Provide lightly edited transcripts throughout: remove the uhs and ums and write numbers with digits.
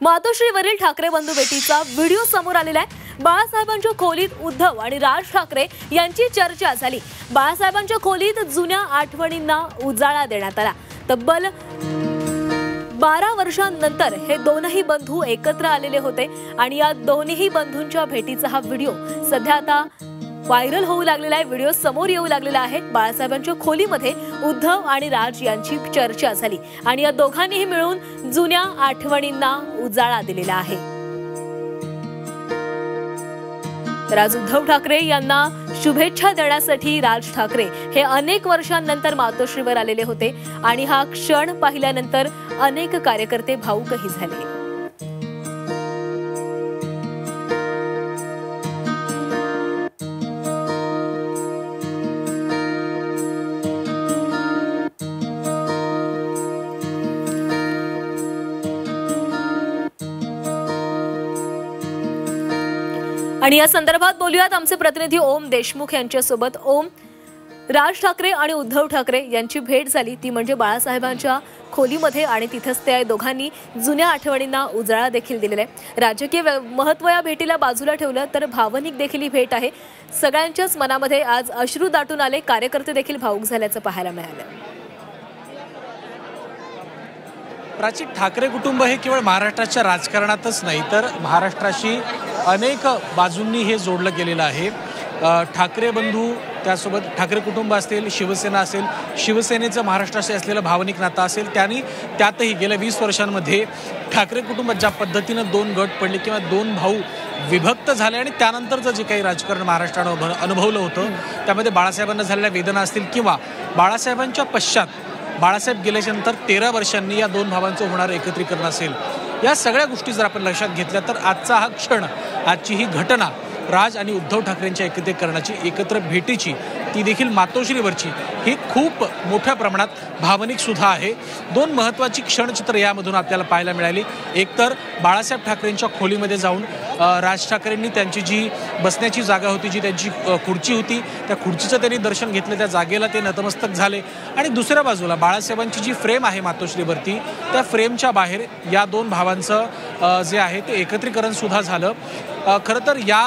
मातोश्रीवरील ठाकरे बंधू भेटीचा व्हिडिओ समोर आलेला आहे। बाळासाहेबांच्या खोलीत उद्धव आणि राज ठाकरे यांची चर्चा झाली। बाळासाहेबांच्या खोलीत जुन्या आठवणींना उजाळा देण्यात आला। तब्बल 12 वर्षांनंतर हे दोनही बंधू एकत्र आलेले होते आणि या दोन्ही बंधूंच्या भेटीचा हा व्हिडिओ सध्या आता व्हायरल होऊ लागलेला आहे। व्हिडिओ समोर येऊ लागलेला आहे। बाळासाहेबांच्या खोलीमध्ये उद्धव आणि राज यांची चर्चा झाली आणि या दोघांनीही मिळून जुन्या आठवणींना उजाळा दिलेला आहे। तर आज उद्धव ठाकरे यांना शुभेच्छा देण्यासाठी राज ठाकरे हे अनेक वर्षांनंतर मातोश्रीवर आलेले होते आणि हा क्षण पाहिल्यानंतर अनेक कार्यकर्ते भावुकही झाले। आणि या संदर्भात बोलूयात आमचे प्रतिनिधी ओम देशमुख यांच्यासोबत। ओम, राज ठाकरे आणि उद्धव ठाकरे यांची भेट झाली ती म्हणजे बाळासाहेबांच्या खोलीमध्ये आणि तिथेच त्या दोघांनी जुन्या आठवणींना उजाळा देखील दिलेला आहे। राजकीय महत्त्व या भेटीला बाजूला ठेवलं तर भावनिक देखील ही भेट आहे। सगळ्यांच्याच मनामध्ये आज अश्रू दाटून आले, कार्यकर्ते देखील भावुक झाल्याचं पाहायला मिळालं। प्राची, ठाकरे कुटुंब हे केवळ महाराष्ट्राच्या राजकारणातच नाही तर महाराष्ट्राशी अनेक बाजूंनी हे जोडलं गेलेलं आहे। ठाकरे बंधू, त्यासोबत ठाकरे कुटुंब असेल, शिवसेना असेल, शिवसेनेचं महाराष्ट्राशी असलेलं भावनिक नातं असेल, त्यातही गेल्या 20 वर्षांमध्ये ठाकरे कुटुंबात ज्या पद्धतीनं दोन गट पडले किंवा दोन भाऊ विभक्त झाले आणि त्यानंतरचं जे काही राजकारण महाराष्ट्रानं अनुभवलं होतं त्यामध्ये बाळासाहेबांना झालेल्या वेदना असतील किंवा बाळासाहेबांच्या पश्चात बाळासाहेब गेल्याच्या नंतर 13 वर्षांनी या दोन भावांचं होणारं एकत्रीकरण असेल, या सगळ्या गोष्टी जर आपण लक्षात घेतल्या तर आजचा हा क्षण, आजची ही घटना राज आणि उद्धव ठाकरेंच्या एकत्रीकरणाची, एकत्र भेटीची, ती देखील मातोश्रीवरची, ही खूप मोठ्या प्रमाणात भावनिक सुद्धा आहे। दोन महत्त्वाची क्षणचित्र यामधून आपल्याला पाहायला मिळाली। एकतर बाळासाहेब ठाकरेंच्या खोलीमध्ये जाऊन राज ठाकरेंनी त्यांची जी बसण्याची जागा होती, जी त्यांची खुर्ची होती, त्या खुर्चीचं त्यांनी दर्शन घेतलं, त्या जागेला ते नतमस्तक झाले आणि दुसऱ्या बाजूला बाळासाहेबांची जी फ्रेम आहे मातोश्रीवरती, त्या फ्रेमच्या बाहेर या दोन भावांचं जे आहे ते एकत्रीकरण सुद्धा झालं। खरं तर या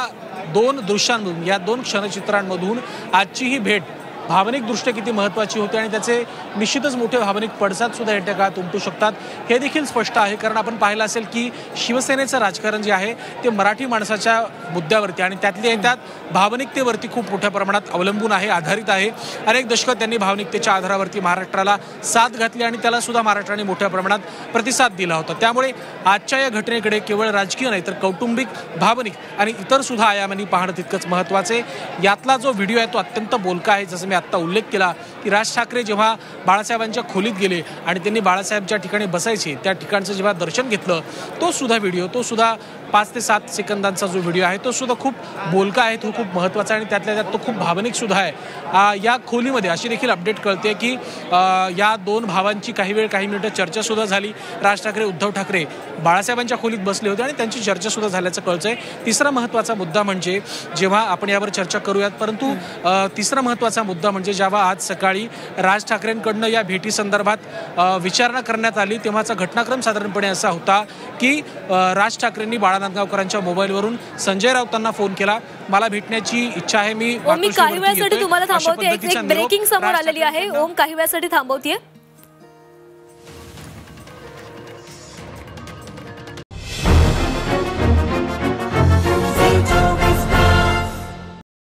दोन दृश्यांमधून, या दोन क्षणचित्रांमधून आजची ही भेट भावनिकदृष्ट्या किती महत्त्वाची होती आणि त्याचे निश्चितच मोठे भावनिक पडसाद सुद्धा येत्या काळात उमटू शकतात हे देखील स्पष्ट आहे। कारण आपण पाहिलं असेल की शिवसेनेचं राजकारण जे आहे ते मराठी माणसाच्या मुद्द्यावरती आणि त्यात भावनिकतेवरती खूप मोठ्या प्रमाणात अवलंबून आहे, आधारित आहे। अनेक दशकं त्यांनी भावनिकतेच्या आधारावरती महाराष्ट्राला साथ घातली आणि त्याला सुद्धा महाराष्ट्राने मोठ्या प्रमाणात प्रतिसाद दिला होता। त्यामुळे आजच्या या घटनेकडे केवळ राजकीय नाही तर कौटुंबिक, भावनिक आणि इतर सुद्धा आयामांनी पाहणं तितकंच महत्त्वाचं आहे। यातला जो व्हिडिओ आहे तो अत्यंत बोलका आहे। जसं मी आत्ता उल्लेख केला की राज ठाकरे जेव्हा बाळासाहेबांच्या खोलीत गेले आणि त्यांनी बाळासाहेब ज्या ठिकाणी बसायचे त्या ठिकाणचं जेव्हा दर्शन घेतलं, तो सुद्धा व्हिडिओ, तो सुद्धा 5 ते 7 सेकंदांचा जो व्हिडिओ आहे तो सुद्धा खूप बोलका आहे, तो खूप महत्त्वाचा आहे आणि त्यातल्या त्यात तो खूप भावनिक सुद्धा आहे। या खोलीमध्ये अशी देखील अपडेट कळते की या दोन भावांची काही मिनिटं चर्चा सुद्धा झाली। राज ठाकरे, उद्धव ठाकरे बाळासाहेबांच्या खोलीत बसले होते आणि त्यांची चर्चा सुद्धा झाल्याचं कळतंय। तिसरा महत्त्वाचा मुद्दा म्हणजे, जेव्हा आपण यावर चर्चा करूयात, परंतु तिसरा महत्त्वाचा मुद्दा म्हणजे जेव्हा आज सकाळी राज ठाकरेंकडनं या भेटी संदर्भात विचारणा करण्यात आली तेव्हाचा घटनाक्रम साधारणपणे असा होता की राज ठाकरेंनी बाळानांदगावकरांच्या मोबाईलवरून संजय राऊतांना फोन केला, मला भेटण्याची इच्छा आहे, मी काही वेळासाठी तुम्हाला थांबवते, एक ब्रेकिंग समोर आलेली आहे। ओम, काही वेळासाठी थांबवते।